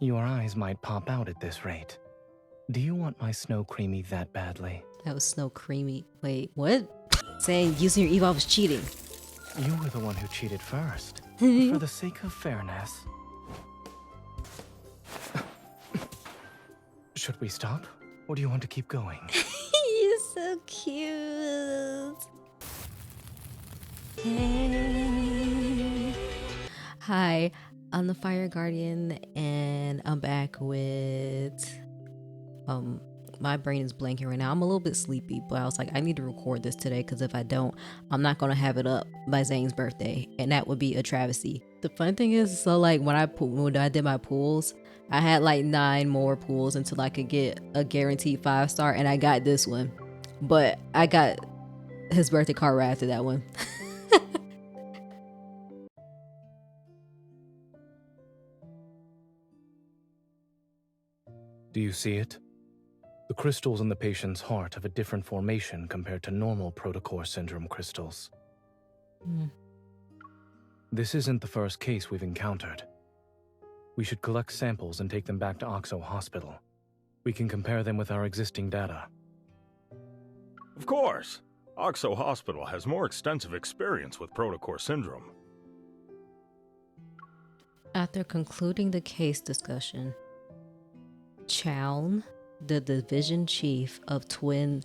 Your eyes might pop out at this rate. Do you want my snow creamy that badly? That was snow creamy. Wait, what? Saying using your evolve is cheating. You were the one who cheated first. For the sake of fairness. Should we stop? Or do you want to keep going? You're so cute. Hey. Hi, I'm the Fire Guardian, and I'm back with my brain is blanking right now. I'm a little bit sleepy, but I was like, I need to record this today because if I don't, I'm not gonna have it up by Zayne's birthday, and that would be a travesty. The fun thing is, so like when I did my pools, I had like 9 more pools until I could get a guaranteed 5-star, and I got this one, but I got his birthday card right after that one. Do you see it? The crystals in the patient's heart have a different formation compared to normal protocore syndrome crystals. This isn't the first case we've encountered. We should collect samples and take them back to OXO Hospital. We can compare them with our existing data. Of course. OXO Hospital has more extensive experience with protocore syndrome. After concluding the case discussion, Chown, the division chief of Twin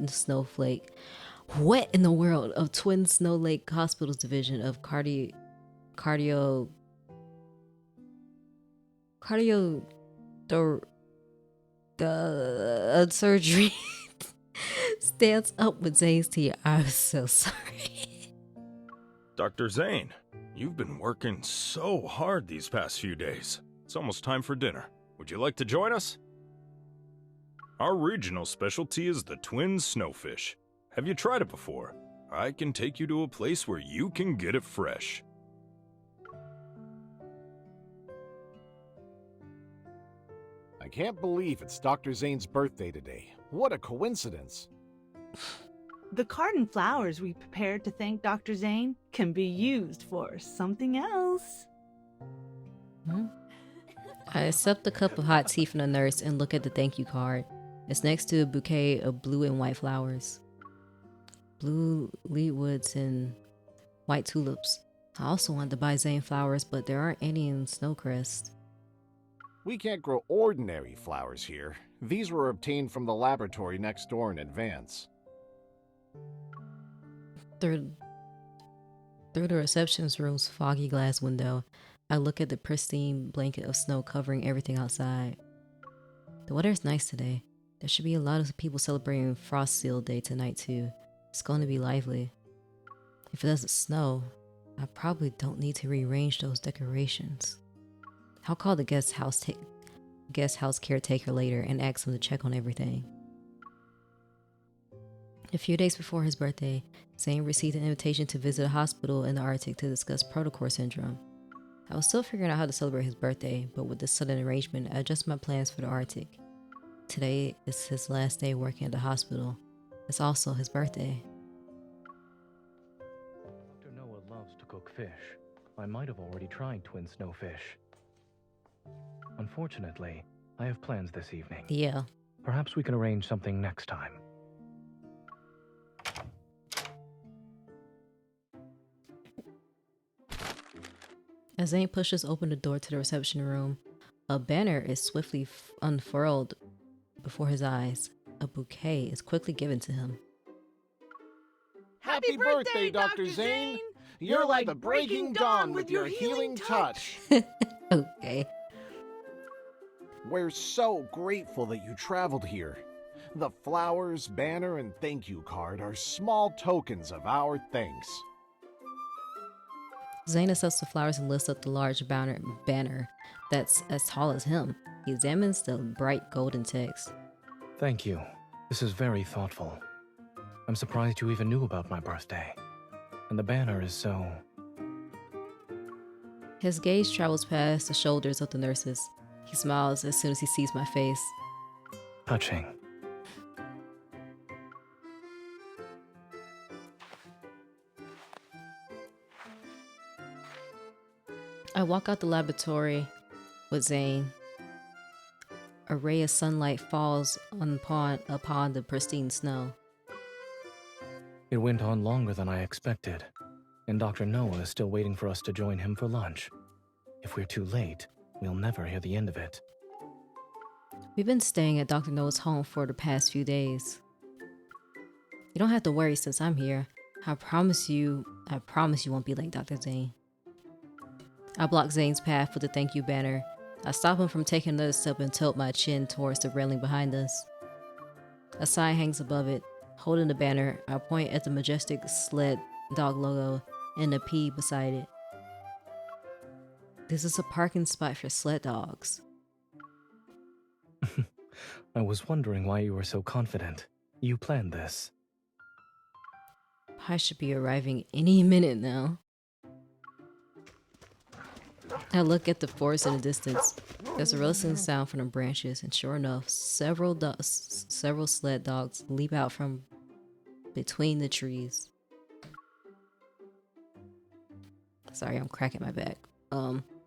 Snowflake, what in the world of Twin Snow Lake Hospital's division of cardio surgery stands up with Zayne's tea. I'm so sorry. Dr. Zayne, you've been working so hard these past few days. It's almost time for dinner. Would you like to join us? Our regional specialty is the twin snowfish. Have you tried it before? I can take you to a place where you can get it fresh. I can't believe it's Dr. Zayne's birthday today. What a coincidence. The carton flowers we prepared to thank Dr. Zayne can be used for something else. I accept a cup of hot tea from the nurse and look at the thank you card. It's next to a bouquet of blue and white flowers. Blue leadwoods and white tulips. I also wanted to buy Zayne flowers, but there aren't any in Snowcrest. We can't grow ordinary flowers here. These were obtained from the laboratory next door in advance. Through the receptionist room's foggy glass window, I look at the pristine blanket of snow covering everything outside. The weather is nice today. There should be a lot of people celebrating Frost Seal Day tonight too. It's going to be lively. If it doesn't snow, I probably don't need to rearrange those decorations. I'll call the guest house caretaker later and ask him to check on everything. A few days before his birthday, Zayne received an invitation to visit a hospital in the Arctic to discuss protocore syndrome. I was still figuring out how to celebrate his birthday, but with this sudden arrangement, I adjusted my plans for the Arctic. Today is his last day working at the hospital. It's also his birthday. Dr. Noah loves to cook fish. I might have already tried twin snowfish. Unfortunately, I have plans this evening. Yeah. Perhaps we can arrange something next time. As Zayne pushes open the door to the reception room, a banner is swiftly unfurled before his eyes. A bouquet is quickly given to him. Happy birthday, Dr. Zayne! You're like the breaking dawn with your healing touch. Okay. We're so grateful that you traveled here. The flowers, banner, and thank you card are small tokens of our thanks. Zayne accepts the flowers and lifts up the large banner that's as tall as him. He examines the bright golden text. Thank you. This is very thoughtful. I'm surprised you even knew about my birthday. And the banner is so... His gaze travels past the shoulders of the nurses. He smiles as soon as he sees my face. touching. I walk out the laboratory with Zayne. A ray of sunlight falls upon the pristine snow. It went on longer than I expected, and Dr. Noah is still waiting for us to join him for lunch. If we're too late, we'll never hear the end of it. We've been staying at Dr. Noah's home for the past few days. You don't have to worry since I'm here. I promise you won't be late, Dr. Zayne. I block Zayne's path with the thank you banner. I stop him from taking another step and tilt my chin towards the railing behind us. A sign hangs above it. Holding the banner, I point at the majestic sled dog logo and the P beside it. This is a parking spot for sled dogs. I was wondering why you were so confident. You planned this. I should be arriving any minute now. I look at the forest in the distance. There's a rustling sound from the branches, and sure enough, several sled dogs leap out from between the trees. Sorry, I'm cracking my back.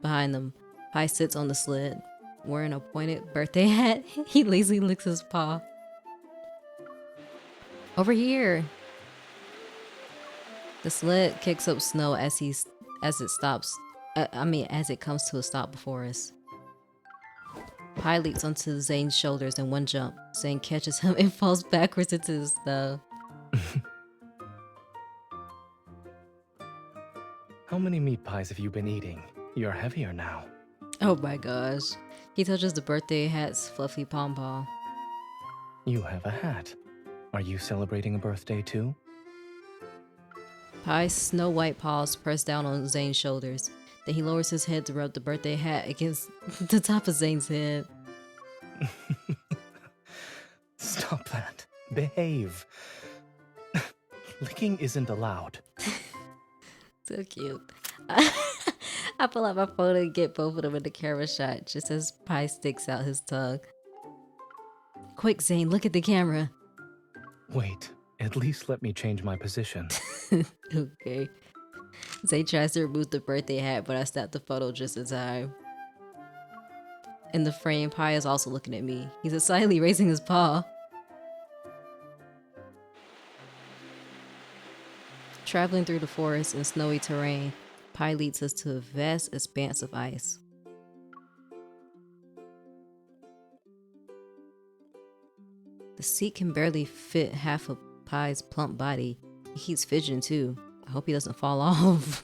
Behind them, Pi sits on the sled, wearing a pointed birthday hat. He lazily licks his paw. Over here. The sled kicks up snow as it stops. As it comes to a stop before us. Pi leaps onto Zayne's shoulders in one jump. Zayne catches him and falls backwards into the snow. How many meat pies have you been eating? You're heavier now. Oh my gosh. He touches the birthday hat's fluffy pom-pom. You have a hat. Are you celebrating a birthday too? Pi's snow-white paws press down on Zayne's shoulders. Then he lowers his head to rub the birthday hat against the top of Zayne's head. Stop that. Behave. Licking isn't allowed. So cute. I pull out my phone and get both of them in the camera shot just as Pi sticks out his tongue. Quick, Zayne, look at the camera. Wait, at least let me change my position. Okay. Zayne tries to remove the birthday hat, but I snap the photo just in time. In the frame, Pi is also looking at me. He's excitedly raising his paw. Traveling through the forest and snowy terrain, Pi leads us to a vast expanse of ice. The seat can barely fit half of Pi's plump body. He keeps fidgeting too. I hope he doesn't fall off.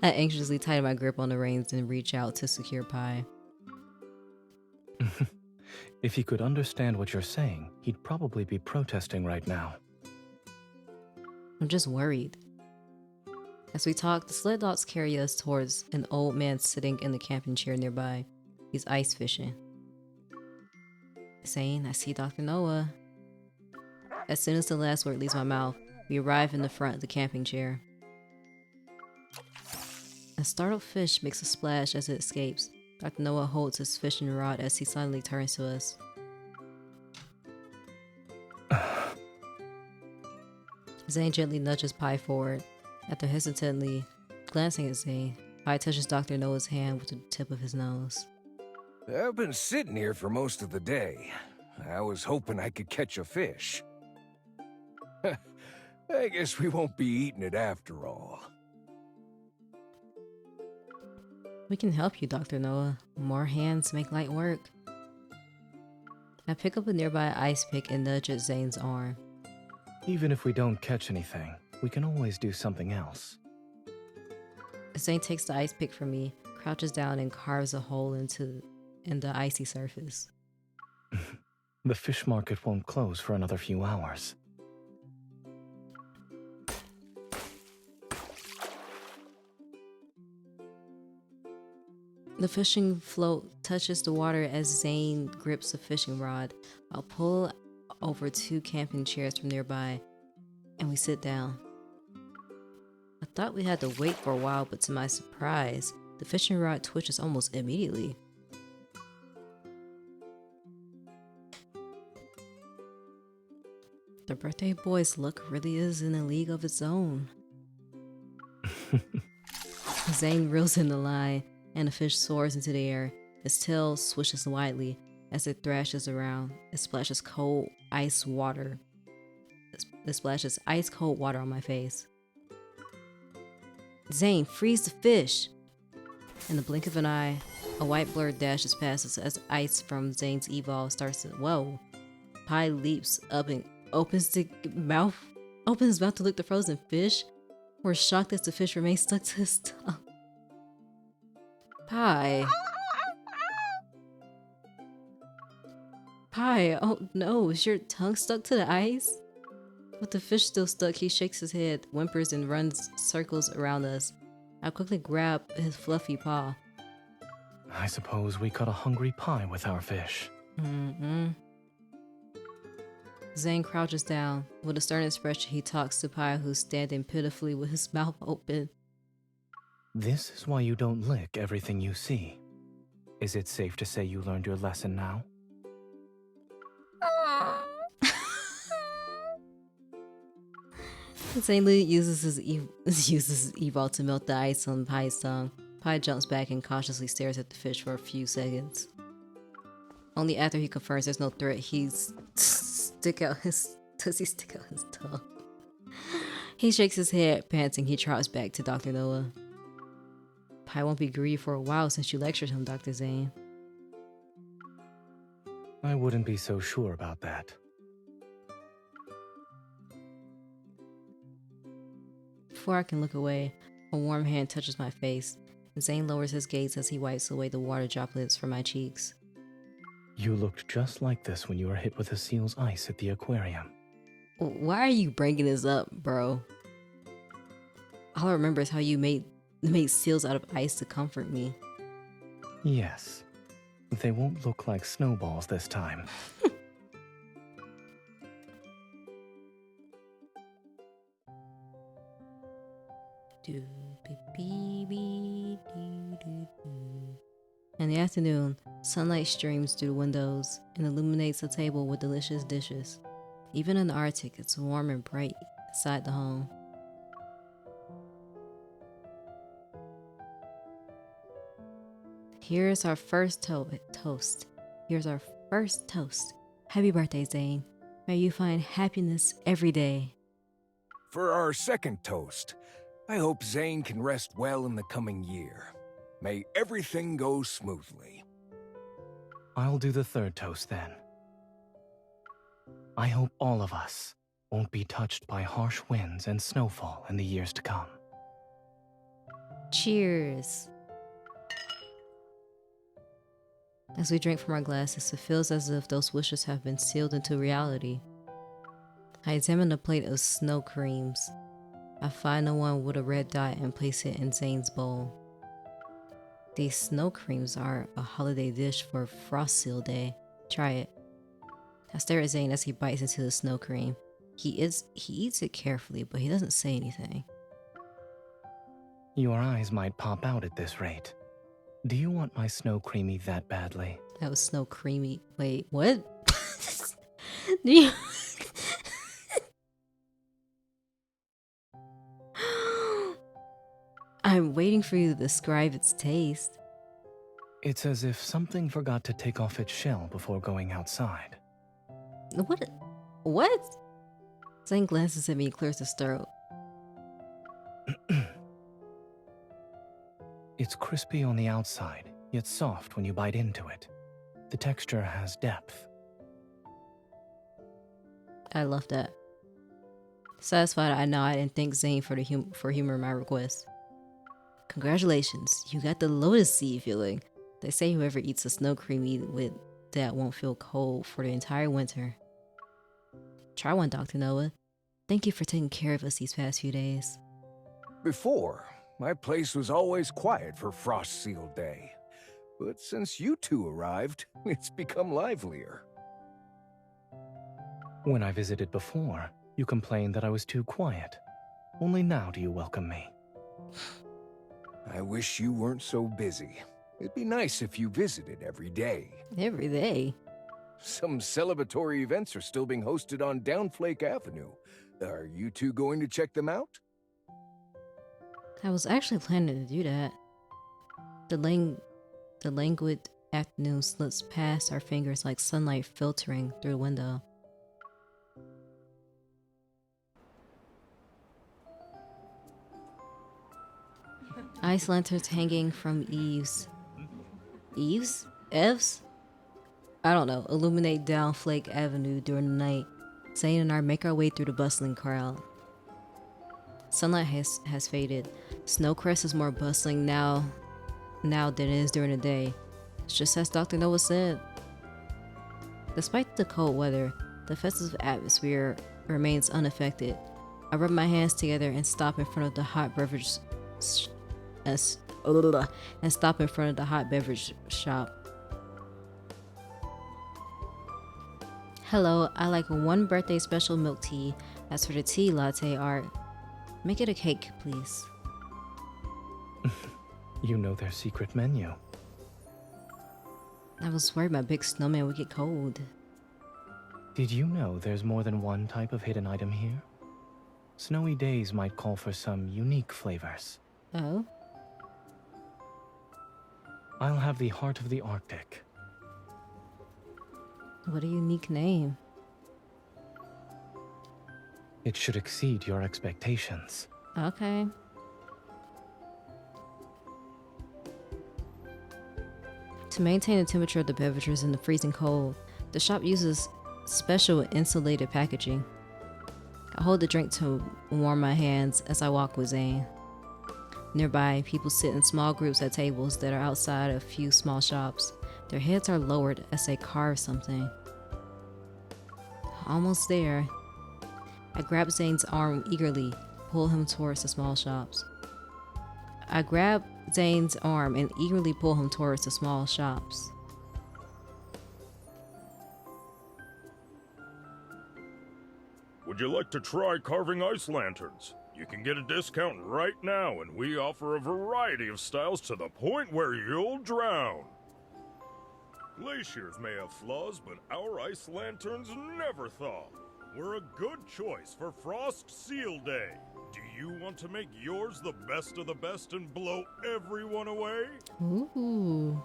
I anxiously tighten my grip on the reins and reach out to secure Pi. If he could understand what you're saying, he'd probably be protesting right now. I'm just worried. As we talk, the sled dogs carry us towards an old man sitting in the camping chair nearby. He's ice fishing. Saying, I see Dr. Noah. As soon as the last word leaves my mouth, we arrive in the front of the camping chair. A startled fish makes a splash as it escapes. Dr. Noah holds his fishing rod as he suddenly turns to us. Zayne gently nudges Pi forward. After hesitantly glancing at Zayne, Pi touches Dr. Noah's hand with the tip of his nose. I've been sitting here for most of the day. I was hoping I could catch a fish. I guess we won't be eating it after all. We can help you, Dr. Noah. More hands make light work. I pick up a nearby ice pick and nudge at Zayne's arm. Even if we don't catch anything, we can always do something else. Zayne takes the ice pick from me, crouches down and carves a hole in the icy surface. The fish market won't close for another few hours. The fishing float touches the water as Zayne grips a fishing rod. I'll pull over 2 camping chairs from nearby, and we sit down. I thought we had to wait for a while, but to my surprise, the fishing rod twitches almost immediately. The birthday boy's luck really is in a league of its own. Zayne reels in the line. and the fish soars into the air. Its tail swishes wildly as it thrashes around. It splashes ice cold water on my face. Zayne, freeze the fish! In the blink of an eye, a white blur dashes past us as ice from Zayne's evolve starts to. Whoa! Pi leaps up and opens his mouth to lick the frozen fish. We're shocked as the fish remains stuck to his tongue. Pi, oh no, is your tongue stuck to the ice? With the fish still stuck, he shakes his head, whimpers, and runs circles around us. I quickly grab his fluffy paw. I suppose we caught a hungry Pi with our fish. Zayne crouches down. With a stern expression, he talks to Pi, who's standing pitifully with his mouth open. This is why you don't lick everything you see. Is it safe to say you learned your lesson now? Zayne uses his evolve to melt the ice on Pi's tongue. Pi jumps back and cautiously stares at the fish for a few seconds. Only after he confirms there's no threat, does he stick out his tongue? He shakes his head, panting. He trots back to Dr. Noah. Pi won't be grieved for a while since you lectured him, Dr. Zayne. I wouldn't be so sure about that. Before I can look away, a warm hand touches my face. Zayne lowers his gaze as he wipes away the water droplets from my cheeks. You looked just like this when you were hit with a seal's ice at the aquarium. Why are you bringing this up, bro? All I remember is how you made seals out of ice to comfort me. Yes. They won't look like snowballs this time. In the afternoon, sunlight streams through the windows and illuminates the table with delicious dishes. Even in the Arctic, it's warm and bright inside the home. Here's our first toast. Here's our first toast. Happy birthday, Zayne. May you find happiness every day. For our second toast, I hope Zayne can rest well in the coming year. May everything go smoothly. I'll do the third toast then. I hope all of us won't be touched by harsh winds and snowfall in the years to come. Cheers. As we drink from our glasses, it feels as if those wishes have been sealed into reality. I examine a plate of snow creams. I find the one with a red dot and place it in Zayne's bowl. These snow creams are a holiday dish for Frost Seal Day. Try it. I stare at Zayne as he bites into the snow cream. He eats it carefully, but he doesn't say anything. Your eyes might pop out at this rate. Do you want my snow creamy that badly? That was snow creamy. Wait, what? Do you... I'm waiting for you to describe its taste. It's as if something forgot to take off its shell before going outside. What? Zayne glances at me and clears his throat. It's crispy on the outside, yet soft when you bite into it. The texture has depth. I love that. Satisfied, I nod and thank Zayne for humoring my request. Congratulations, you got the lotus seed feeling. They say whoever eats a snow creamy with that won't feel cold for the entire winter. Try one, Dr. Noah. Thank you for taking care of us these past few days. Before, my place was always quiet for Frost Seal Day. But since you two arrived, it's become livelier. When I visited before, you complained that I was too quiet. Only now do you welcome me. I wish you weren't so busy. It'd be nice if you visited every day. Every day? Some celebratory events are still being hosted on Downflake Avenue. Are you two going to check them out? I was actually planning to do that. The languid afternoon slips past our fingers like sunlight filtering through the window. Ice lanterns hanging from eaves. Eaves? Eves? I don't know. Illuminate down Flake Avenue during the night. Zayne and I make our way through the bustling crowd. Sunlight has faded. Snowcrest is more bustling now than it is during the day. It's just as Dr. Noah said. Despite the cold weather, the festive atmosphere remains unaffected. I rub my hands together and stop in front of the hot beverage shop. Hello, I like one birthday special milk tea. As for the tea latte art, make it a cake, please. You know their secret menu. I was worried my big snowman would get cold. Did you know there's more than one type of hidden item here? Snowy days might call for some unique flavors. Oh? I'll have the Heart of the Arctic. What a unique name. It should exceed your expectations. Okay. To maintain the temperature of the beverages in the freezing cold, the shop uses special insulated packaging. I hold the drink to warm my hands as I walk with Zayne. Nearby, people sit in small groups at tables that are outside a few small shops. Their heads are lowered as they carve something. Almost there. I grab Zayne's arm eagerly, pull him towards the small shops. Would you like to try carving ice lanterns? You can get a discount right now, and we offer a variety of styles to the point where you'll drown. Glaciers may have flaws, but our ice lanterns never thaw. We're a good choice for Frost Seal Day. Do you want to make yours the best of the best and blow everyone away? Ooh.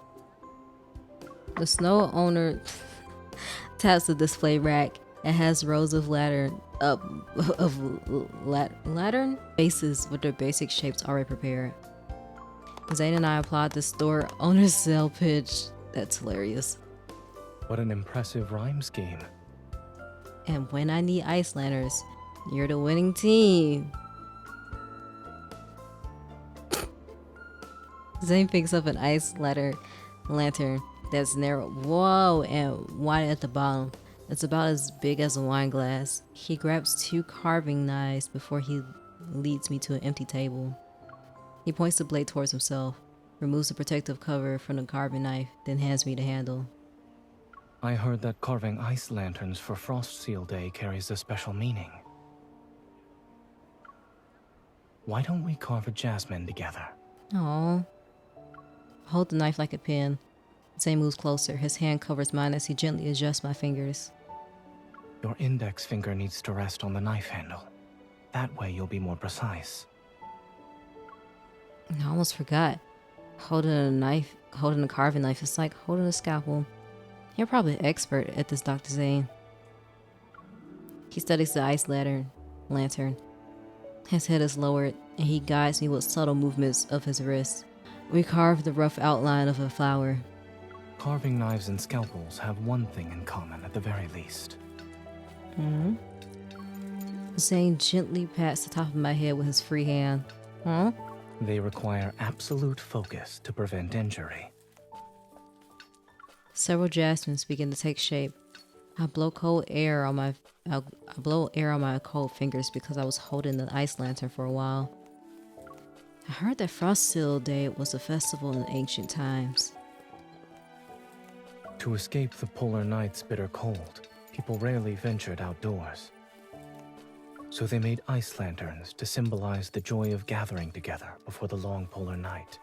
The snow owner taps the display rack and has rows of lantern bases with their basic shapes already prepared. Zayne and I applaud the store owner's sale pitch. That's hilarious. What an impressive rhyme scheme. And when I need ice lanterns, you're the winning team. Zayne picks up an ice lantern that's narrow, and wide at the bottom. It's about as big as a wine glass. He grabs 2 carving knives before he leads me to an empty table. He points the blade towards himself, removes the protective cover from the carving knife, then hands me the handle. I heard that carving ice lanterns for Frost Seal Day carries a special meaning. Why don't we carve a jasmine together? Aww. Hold the knife like a pin. Zayne moves closer. His hand covers mine as he gently adjusts my fingers. Your index finger needs to rest on the knife handle. That way you'll be more precise. I almost forgot. Holding a carving knife is like holding a scalpel. You're probably an expert at this, Dr. Zayne. He studies the ice lantern. His head is lowered, and he guides me with subtle movements of his wrist. We carve the rough outline of a flower. Carving knives and scalpels have one thing in common at the very least. Zayne gently pats the top of my head with his free hand. Huh? They require absolute focus to prevent injury. Several jasmines begin to take shape. I blow air on my cold fingers because I was holding the ice lantern for a while. I heard that Frost Seal Day was a festival in ancient times. To escape the polar night's bitter cold, people rarely ventured outdoors. So they made ice lanterns to symbolize the joy of gathering together before the long polar night.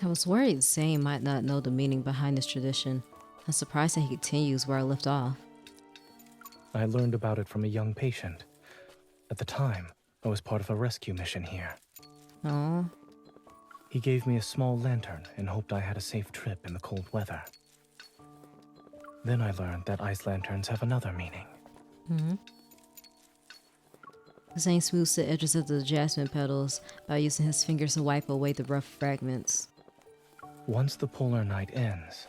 I was worried Zayne might not know the meaning behind this tradition. I'm surprised that he continues where I left off. I learned about it from a young patient. At the time, I was part of a rescue mission here. Oh. He gave me a small lantern and hoped I had a safe trip in the cold weather. Then I learned that ice lanterns have another meaning. Zayne smooths the edges of the jasmine petals by using his fingers to wipe away the rough fragments. Once the polar night ends,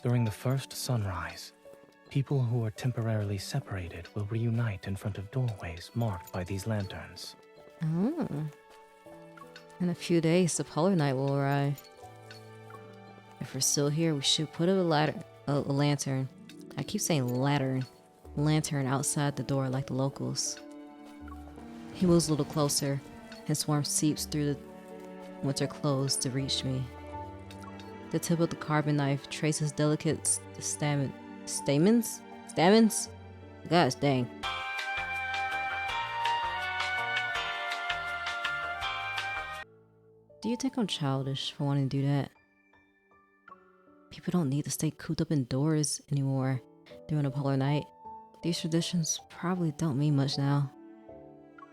during the first sunrise, people who are temporarily separated will reunite in front of doorways marked by these lanterns. Oh. In a few days, the polar night will arrive. If we're still here, we should put a lantern. I keep saying lantern outside the door like the locals. He moves a little closer. His warmth seeps through the winter clothes to reach me. The tip of the carbon knife traces delicate stamens? Gosh dang. Do you think I'm childish for wanting to do that? People don't need to stay cooped up indoors anymore during a polar night. These traditions probably don't mean much now.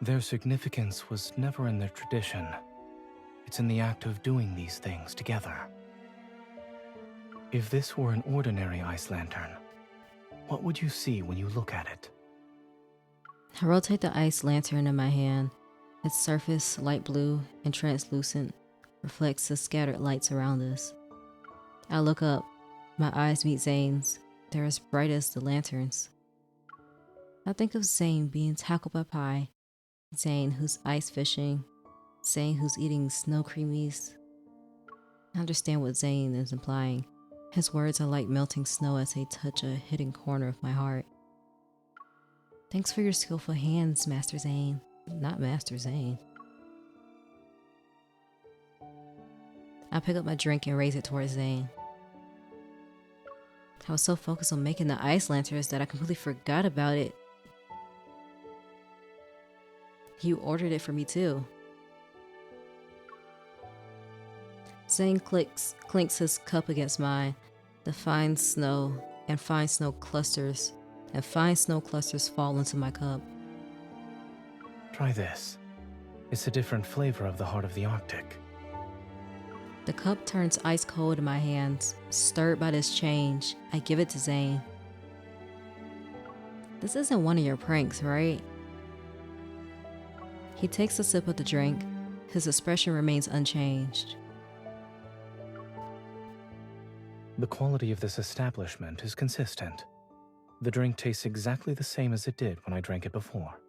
Their significance was never in their tradition. It's in the act of doing these things together. If this were an ordinary ice lantern, what would you see when you look at it? I rotate the ice lantern in my hand. Its surface, light blue and translucent, reflects the scattered lights around us. I look up. My eyes meet Zayne's. They're as bright as the lanterns. I think of Zayne being tackled by pie. Zayne who's ice fishing. Zayne who's eating snow creamies. I understand what Zayne is implying. His words are like melting snow as they touch a hidden corner of my heart. Thanks for your skillful hands, Master Zayne. Not Master Zayne. I pick up my drink and raise it towards Zayne. I was so focused on making the ice lanterns that I completely forgot about it. You ordered it for me too. Zayne clinks his cup against mine. The fine snow clusters fall into my cup. Try this. It's a different flavor of the heart of the Arctic. The cup turns ice cold in my hands. Stirred by this change, I give it to Zayne. This isn't one of your pranks, right? He takes a sip of the drink. His expression remains unchanged. The quality of this establishment is consistent. The drink tastes exactly the same as it did when I drank it before.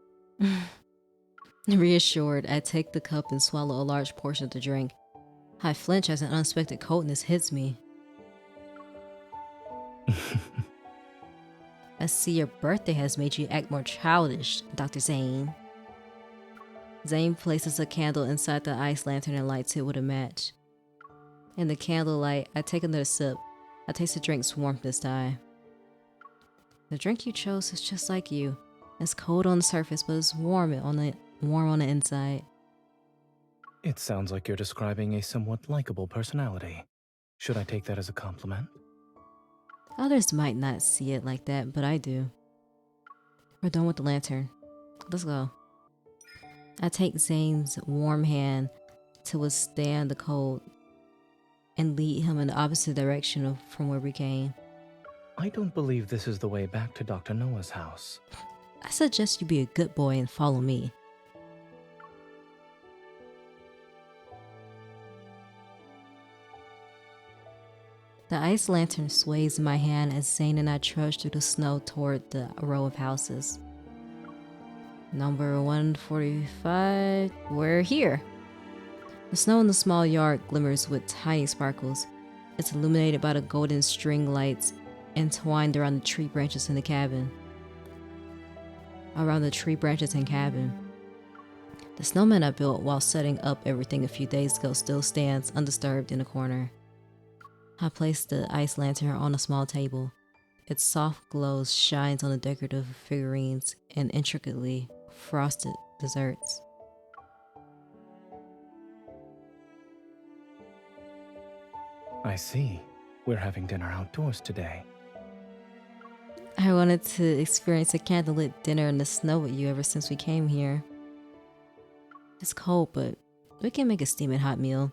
Reassured, I take the cup and swallow a large portion of the drink. I flinch as an unexpected coldness hits me. I see your birthday has made you act more childish, Dr. Zayne. Zayne places a candle inside the ice lantern and lights it with a match. In the candlelight, I take another sip. I taste the drink's warmth this time. The drink you chose is just like you. It's cold on the surface, but it's warm on the inside. It sounds like you're describing a somewhat likable personality. Should I take that as a compliment? Others might not see it like that, but I do. We're done with the lantern. Let's go. I take Zayne's warm hand to withstand the cold and lead him in the opposite direction from where we came. I don't believe this is the way back to Dr. Noah's house. I suggest you be a good boy and follow me. The ice lantern sways in my hand as Zayne and I trudge through the snow toward the row of houses. Number 145, we're here. The snow in the small yard glimmers with tiny sparkles. It's illuminated by the golden string lights entwined around the tree branches in the cabin. The snowman I built while setting up everything a few days ago still stands undisturbed in a corner. I place the ice lantern on a small table. Its soft glow shines on the decorative figurines and intricately frosted desserts. I see. We're having dinner outdoors today. I wanted to experience a candlelit dinner in the snow with you ever since we came here. It's cold, but we can make a steaming hot meal.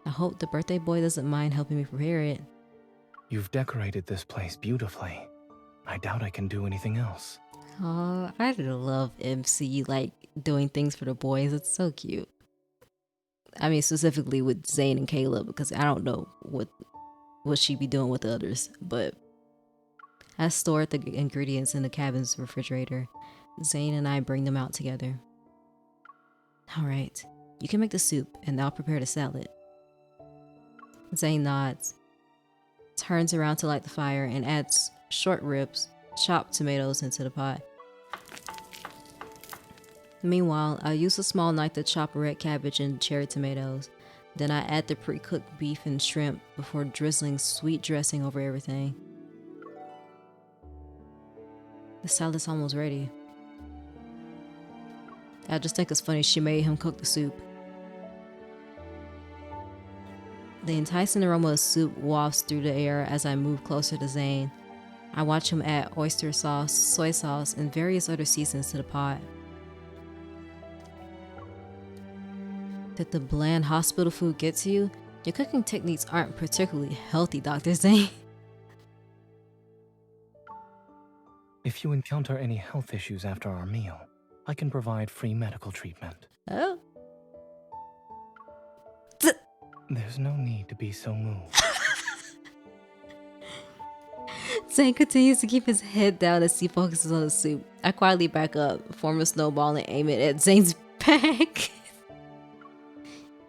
I hope the birthday boy doesn't mind helping me prepare it. You've decorated this place beautifully. I doubt I can do anything else. Oh, I love MC like doing things for the boys. It's so cute. I mean, specifically with Zayne and Caleb, because I don't know what she be doing with the others, but I stored the ingredients in the cabin's refrigerator. Zayne and I bring them out together. All right, you can make the soup and I'll prepare the salad. Zayne nods, turns around to light the fire, and adds short ribs, chopped tomatoes into the pot. Meanwhile, I use a small knife to chop red cabbage and cherry tomatoes. Then I add the pre-cooked beef and shrimp before drizzling sweet dressing over everything. The salad's almost ready. I just think it's funny she made him cook the soup. The enticing aroma of soup wafts through the air as I move closer to Zayne. I watch him add oyster sauce, soy sauce, and various other seasonings to the pot. Did the bland hospital food get to you? Your cooking techniques aren't particularly healthy, Dr. Zayne. If you encounter any health issues after our meal, I can provide free medical treatment. Oh. There's no need to be so moved. Zayne continues to keep his head down as he focuses on the soup. I quietly back up, form a snowball, and aim it at Zayne's back.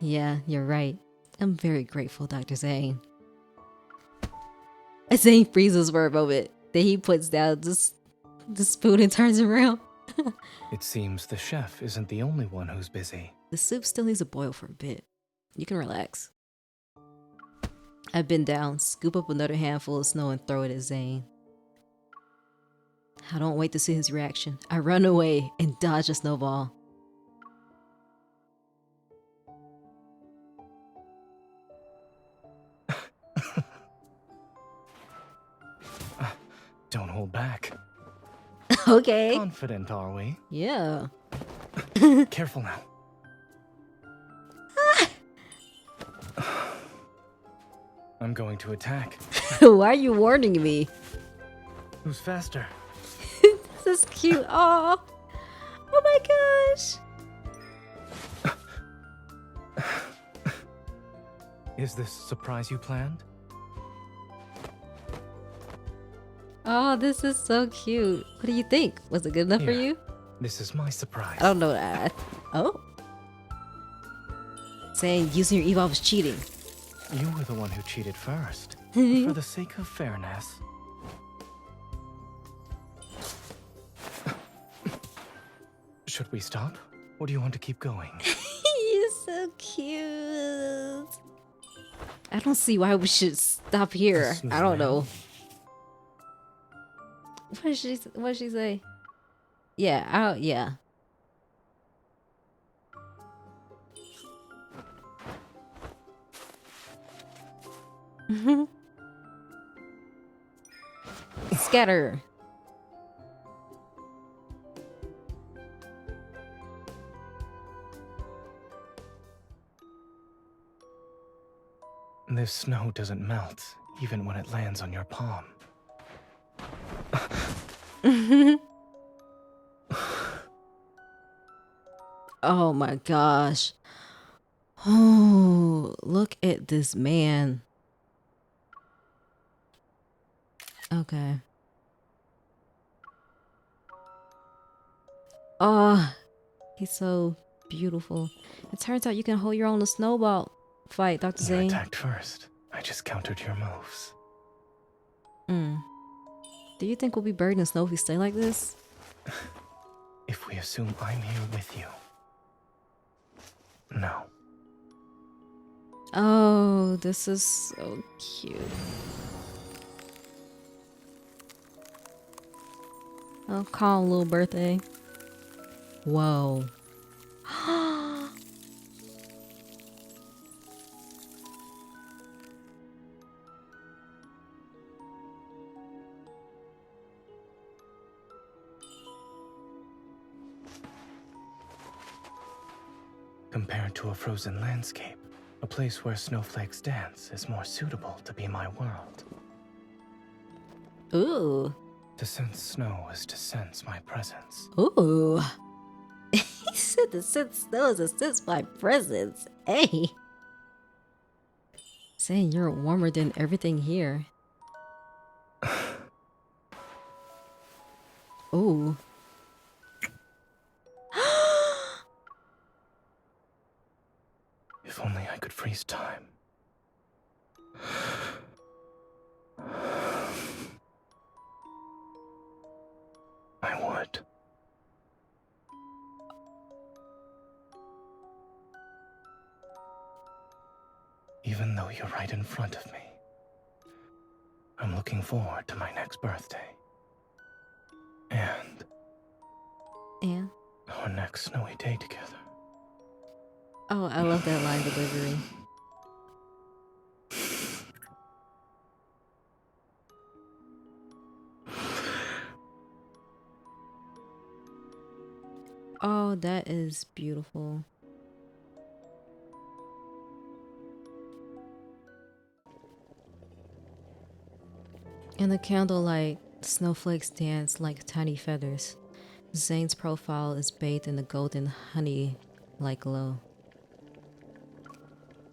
Yeah, you're right. I'm very grateful, Dr. Zayne. Zayne freezes for a moment. Then he puts down the spoon and turns around. It seems the chef isn't the only one who's busy. The soup still needs to boil for a bit. You can relax. I bend down, scoop up another handful of snow and throw it at Zayne. I don't wait to see his reaction. I run away and dodge a snowball. Don't hold back. Okay. Confident, are we? Yeah. Careful now. I'm going to attack. Why are you warning me? Who's faster? This is cute. Oh my gosh. Is this surprise you planned? Oh, this is so cute. What do you think? Was it good enough for Here. you? This is my surprise. I don't know that. Oh. Saying using your evolve is cheating. You were the one who cheated first. But for the sake of fairness. Should we stop? Or do you want to keep going? You're so cute. I don't see why we should stop here. I don't know. What did she say? Yeah, yeah. Scatter. This snow doesn't melt, even when it lands on your palm. Oh my gosh. Oh, look at this man. Okay. Oh, he's so beautiful. It turns out you can hold your own snowball fight, Dr. You Zayne. attacked first. I just countered your moves. Do you think we'll be buried in snow if we stay like this? If we assume I'm here with you. No. Oh, this is so cute. Oh, calm little birthday. Whoa. Compared to a frozen landscape, A place where snowflakes dance is more suitable to be my world. Ooh. To sense snow is to sense my presence. Ooh. He said to sense snow is to sense my presence. Hey. Saying you're warmer than everything here. Ooh. If only I could freeze time. I would. Even though you're right in front of me, I'm looking forward to my next birthday. And our next snowy day together. Oh, I love that line delivery. Oh, that is beautiful. In the candlelight, snowflakes dance like tiny feathers. Zayne's profile is bathed in the golden honey-like glow.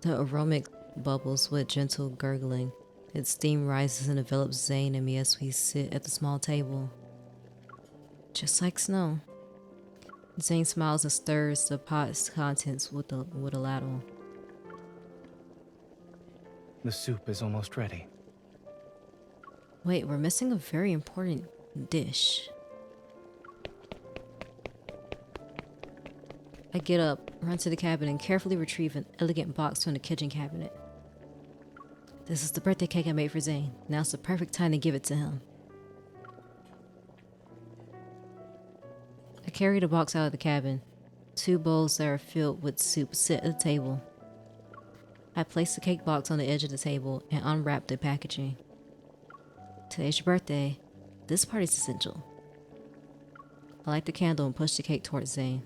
The aromatic bubbles with gentle gurgling. Its steam rises and envelops Zayne and me as we sit at the small table. Just like snow. Zayne smiles and stirs the pot's contents with a ladle. The soup is almost ready. Wait, we're missing a very important dish. I get up, run to the cabin, and carefully retrieve an elegant box from the kitchen cabinet. This is the birthday cake I made for Zayne. Now's the perfect time to give it to him. I carry the box out of the cabin. 2 bowls that are filled with soup sit at the table. I place the cake box on the edge of the table and unwrap the packaging. Today's your birthday. This party's essential. I light the candle and push the cake towards Zayne.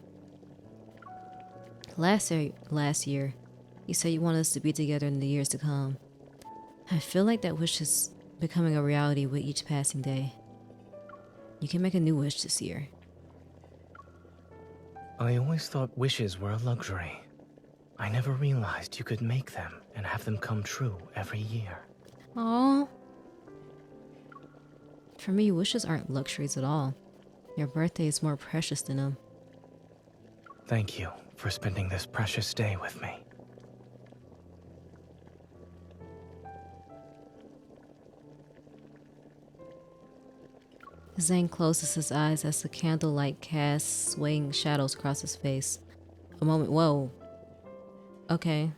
Last year, you said you wanted us to be together in the years to come. I feel like that wish is becoming a reality with each passing day. You can make a new wish this year. I always thought wishes were a luxury. I never realized you could make them and have them come true every year. Aww. For me, wishes aren't luxuries at all. Your birthday is more precious than them. Thank you for spending this precious day with me. Zayne closes his eyes as the candlelight casts swaying shadows across his face. A moment, whoa. Okay.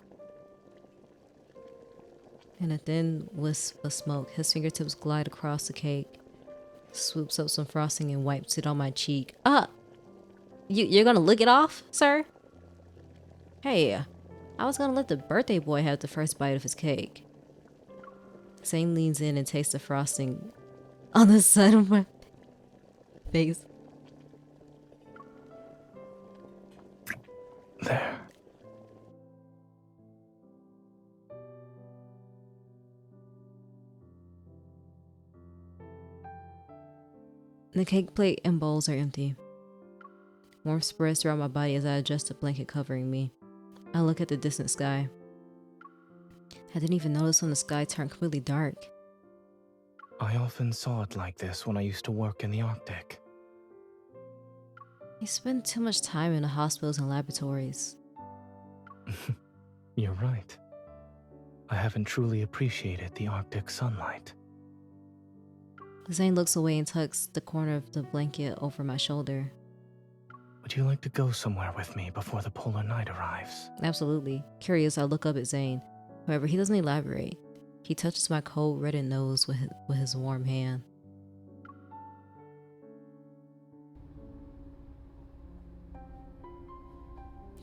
In a thin wisp of smoke, his fingertips glide across the cake, swoops up some frosting and wipes it on my cheek. You're gonna lick it off, sir? Hey, I was gonna let the birthday boy have the first bite of his cake. Zayne leans in and tastes the frosting on the side of my face. There. The cake plate and bowls are empty. Warmth spreads throughout my body as I adjust the blanket covering me. I look at the distant sky. I didn't even notice when the sky turned completely dark. I often saw it like this when I used to work in the Arctic. I spend too much time in the hospitals and laboratories. You're right. I haven't truly appreciated the Arctic sunlight. Zayne looks away and tucks the corner of the blanket over my shoulder. Would you like to go somewhere with me before the polar night arrives? Absolutely. Curious, I look up at Zayne. However, he doesn't elaborate. He touches my cold, reddened nose with his warm hand.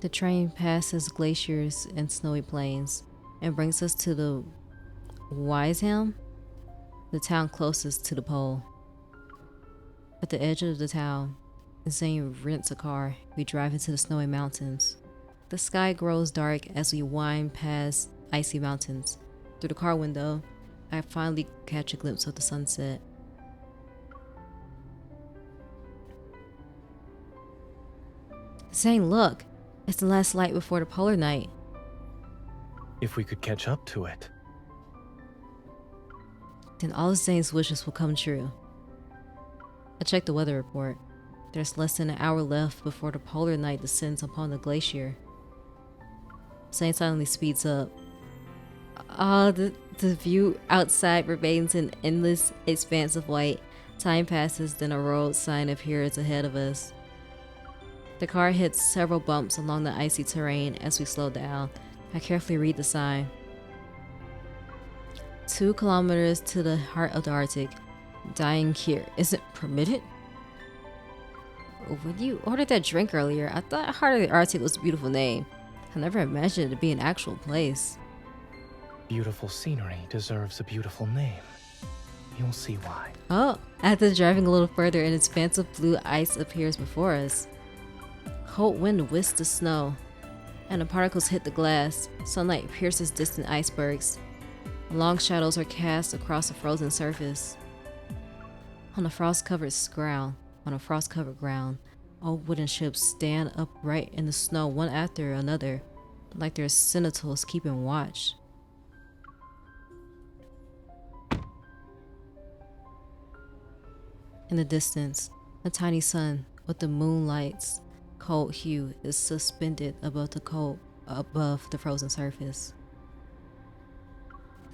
The train passes glaciers and snowy plains and brings us to the Wiseham, the town closest to the pole. At the edge of the town, Zayne rents a car. We drive into the snowy mountains. The sky grows dark as we wind past icy mountains. Through the car window, I finally catch a glimpse of the sunset. Zayne, look! It's the last light before the polar night. If we could catch up to it. Then all of Zayne's wishes will come true. I checked the weather report. There's less than an hour left before the polar night descends upon the glacier. Zayne suddenly speeds up. The view outside remains an endless expanse of white. Time passes, then a road sign appears ahead of us. The car hits several bumps along the icy terrain as we slow down. I carefully read the sign. 2 kilometers to the heart of the Arctic. Dying here isn't permitted? When you ordered that drink earlier, I thought Heart of the Arctic was a beautiful name. I never imagined it to be an actual place. Beautiful scenery deserves a beautiful name. You'll see why. Oh, after driving a little further, an expanse of blue ice appears before us. Cold wind whisks the snow, and the particles hit the glass. Sunlight pierces distant icebergs. Long shadows are cast across the frozen surface. On a frost-covered ground, old wooden ships stand upright in the snow one after another, like their sentinels keeping watch. In the distance, a tiny sun with the moonlight's cold hue is suspended above the frozen surface.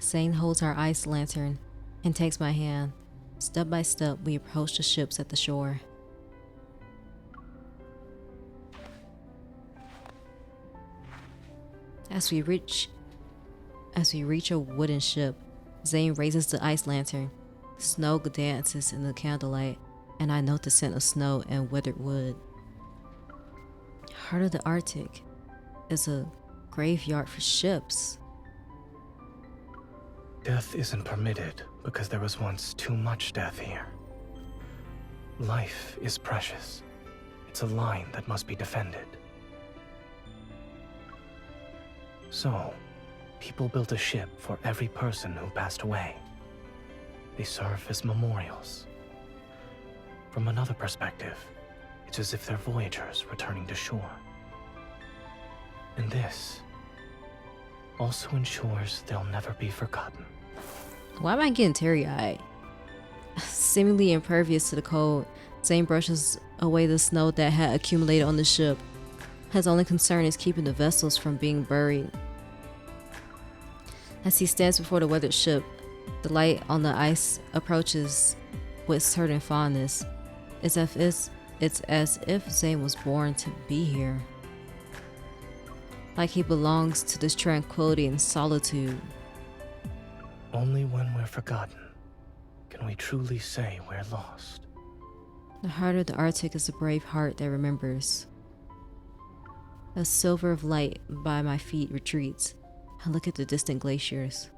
Zayne holds our ice lantern and takes my hand. Step by step, we approach the ships at the shore. As we reach a wooden ship, Zayne raises the ice lantern. Snow dances in the candlelight, and I note the scent of snow and withered wood. Heart of the Arctic is a graveyard for ships. Death isn't permitted because there was once too much death here. Life is precious. It's a line that must be defended. So, people built a ship for every person who passed away. They serve as memorials. From another perspective, it's as if they're voyagers returning to shore. And this also ensures they'll never be forgotten. Why am I getting teary-eyed? Seemingly impervious to the cold, Zayne brushes away the snow that had accumulated on the ship. His only concern is keeping the vessels from being buried. As he stands before the weathered ship, the light on the ice approaches with certain fondness. It's as if Zayne was born to be here. Like he belongs to this tranquility and solitude. Only when we're forgotten can we truly say we're lost. The heart of the Arctic is a brave heart that remembers. A silver of light by my feet retreats. I look at the distant glaciers.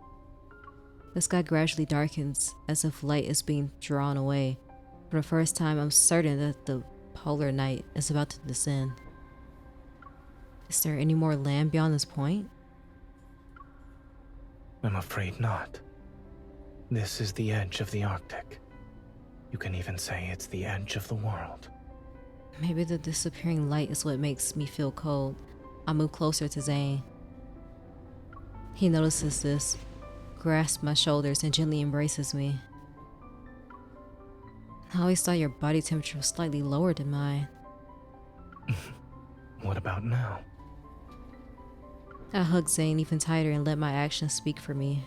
The sky gradually darkens as if light is being drawn away. For the first time, I'm certain that the polar night is about to descend. Is there any more land beyond this point? I'm afraid not. This is the edge of the Arctic. You can even say it's the edge of the world. Maybe the disappearing light is what makes me feel cold. I move closer to Zayne. He notices this, grasps my shoulders, and gently embraces me. I always thought your body temperature was slightly lower than mine. What about now? I hug Zayne even tighter and let my actions speak for me.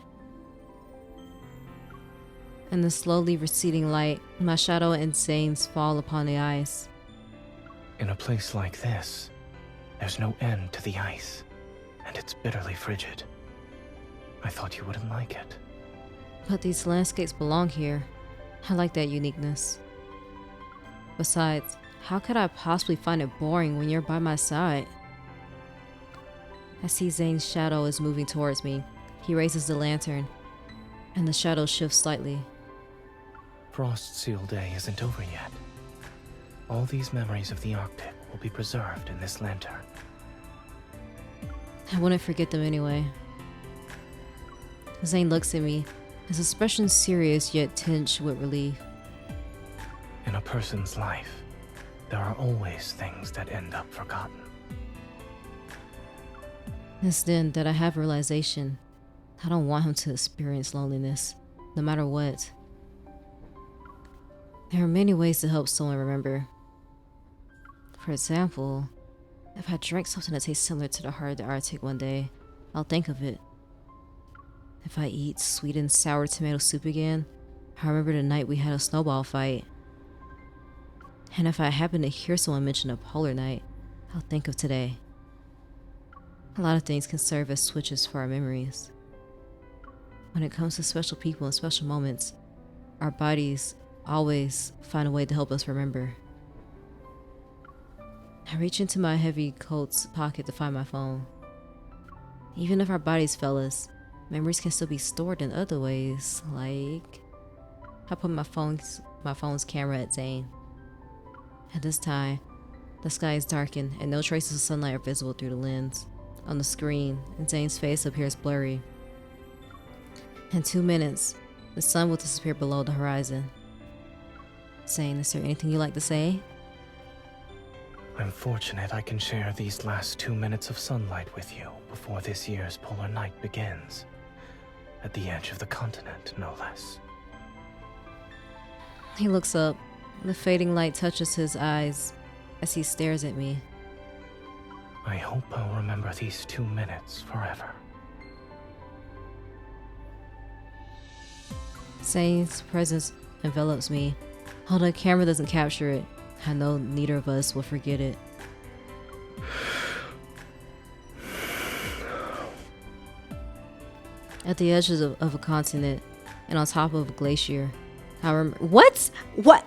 In the slowly receding light, my shadow and Zayne's fall upon the ice. In a place like this, there's no end to the ice, and it's bitterly frigid. I thought you wouldn't like it. But these landscapes belong here. I like that uniqueness. Besides, how could I possibly find it boring when you're by my side? I see Zayne's shadow is moving towards me. He raises the lantern, and the shadow shifts slightly. Frost Seal Day isn't over yet. All these memories of the Arctic will be preserved in this lantern. I wouldn't forget them anyway. Zayne looks at me, his expression serious yet tinged with relief. In a person's life, there are always things that end up forgotten. It's then that I have realization. I don't want him to experience loneliness, no matter what. There are many ways to help someone remember. For example, if I drink something that tastes similar to the heart of the Arctic one day, I'll think of it. If I eat sweet and sour tomato soup again, I remember the night we had a snowball fight. And if I happen to hear someone mention a polar night, I'll think of today. A lot of things can serve as switches for our memories. When it comes to special people and special moments, our bodies always find a way to help us remember. I reach into my heavy coat's pocket to find my phone. Even if our bodies fail us, memories can still be stored in other ways, like I put my phone's camera at Zayne. At this time, the sky is darkened and no traces of sunlight are visible through the lens. On the screen, and Zayne's face appears blurry. In 2 minutes, the sun will disappear below the horizon. Zayne, is there anything you'd like to say? I'm fortunate I can share these last 2 minutes of sunlight with you before this year's polar night begins. At the edge of the continent, no less. He looks up. The fading light touches his eyes as he stares at me. I hope I'll remember these 2 minutes forever. Zayne's presence envelops me. Although the camera doesn't capture it, I know neither of us will forget it. At the edges of a continent and on top of a glacier, I remember— What? What?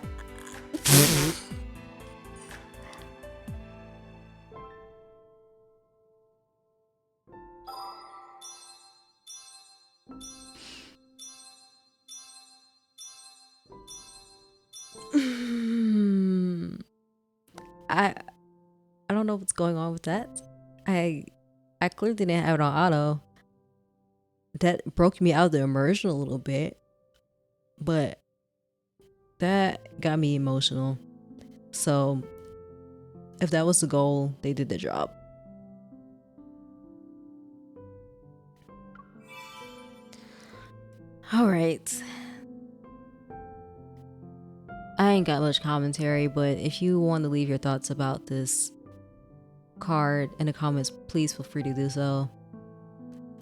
I don't know what's going on with that. I clearly didn't have it on auto. That broke me out of the immersion a little bit, but that got me emotional. So if that was the goal, they did the job. All right. I ain't got much commentary, but if you want to leave your thoughts about this card in the comments, please feel free to do so.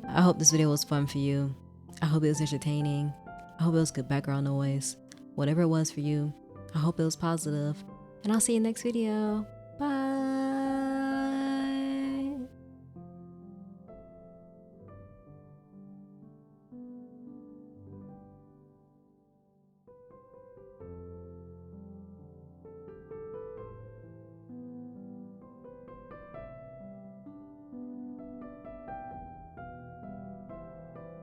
I hope this video was fun for you. I hope it was entertaining. I hope it was good background noise. Whatever it was for you, I hope it was positive. And I'll see you next video.